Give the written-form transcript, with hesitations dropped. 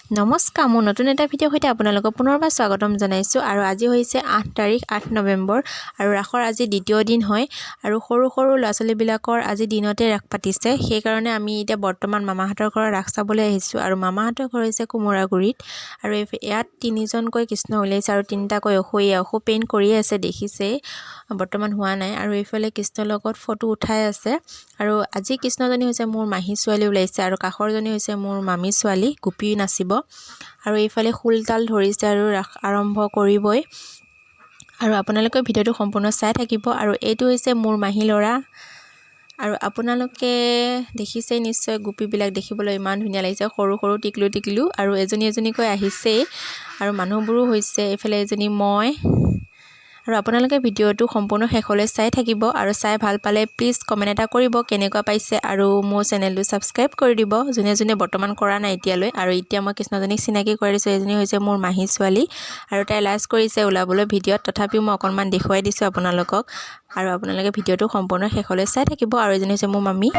নমস্কাৰ, মোৰ নতুন এটা ভিডিঅ' সৈতে আপোনালোকক পুনৰবাৰ স্বাগতম জনাইছোঁ। আৰু আজি হৈছে 8 তাৰিখ 8 নৱেম্বৰ আৰু ৰাসৰ আজি দ্বিতীয় দিন হয়। আৰু সৰু সৰু ল'ৰা ছোৱালীবিলাকৰ আজি দিনতে ৰাস পাতিছে। সেইকাৰণে আমি এতিয়া বৰ্তমান মামাহঁতৰ ঘৰত ৰাস চাবলৈ আহিছোঁ। আৰু মামাহঁতৰ ঘৰ হৈছে কুমুৰাগুৰিত। আৰু ইয়াত 3জনকৈ কৃষ্ণ ওলাইছে আৰু 3টাকৈ অসু পেইণ্ট কৰিয়ে আছে, দেখিছেই, বৰ্তমান হোৱা নাই। আৰু এইফালে কৃষ্ণৰ লগত ফটো উঠাই আছে। আৰু আজি কৃষ্ণজনী হৈছে মোৰ মাহী ছোৱালী ওলাইছে আৰু কাষৰজনী হৈছে মোৰ মামী ছোৱালী, গোপী নাচিব। আৰু এইফালে খোলতাল ধৰিছে আৰু ৰাস আৰম্ভ কৰিবই। আৰু আপোনালোকে ভিডিঅ'টো সম্পূৰ্ণ চাই থাকিব। আৰু এইটো হৈছে মোৰ মাহী ল'ৰা। আৰু আপোনালোকে দেখিছেই নিশ্চয়, গোপীবিলাক দেখিবলৈ ইমান ধুনীয়া লাগিছে, সৰু সৰু টিকলু আৰু এজনী এজনীকৈ আহিছেই। আৰু মানুহবোৰো হৈছে, এইফালে এজনী মই। আৰু আপোনালোকে ভিডিঅ'টো সম্পূৰ্ণ শেষলৈ চাই থাকিব। আৰু চাই ভাল পালে প্লিজ কমেণ্ট এটা কৰিব কেনেকুৱা পাইছে। আৰু মোৰ চেনেলটো ছাবস্ক্ৰাইব কৰি দিব যোনে যোনে বৰ্তমান কৰা নাই এতিয়ালৈ। আৰু এতিয়া মই কৃষ্ণজনীক চিনাকি কৰি দিছোঁ। এজনী হৈছে মোৰ মাহী ছোৱালী আৰু তাই লাজ কৰিছে ওলাবলৈ ভিডিঅ'ত, তথাপিও মই অকণমান দেখুৱাই দিছোঁ আপোনালোকক। আৰু আপোনালোকে ভিডিঅ'টো সম্পূৰ্ণ শেষলৈ চাই থাকিব। আৰু এজনী হৈছে মোৰ মামী।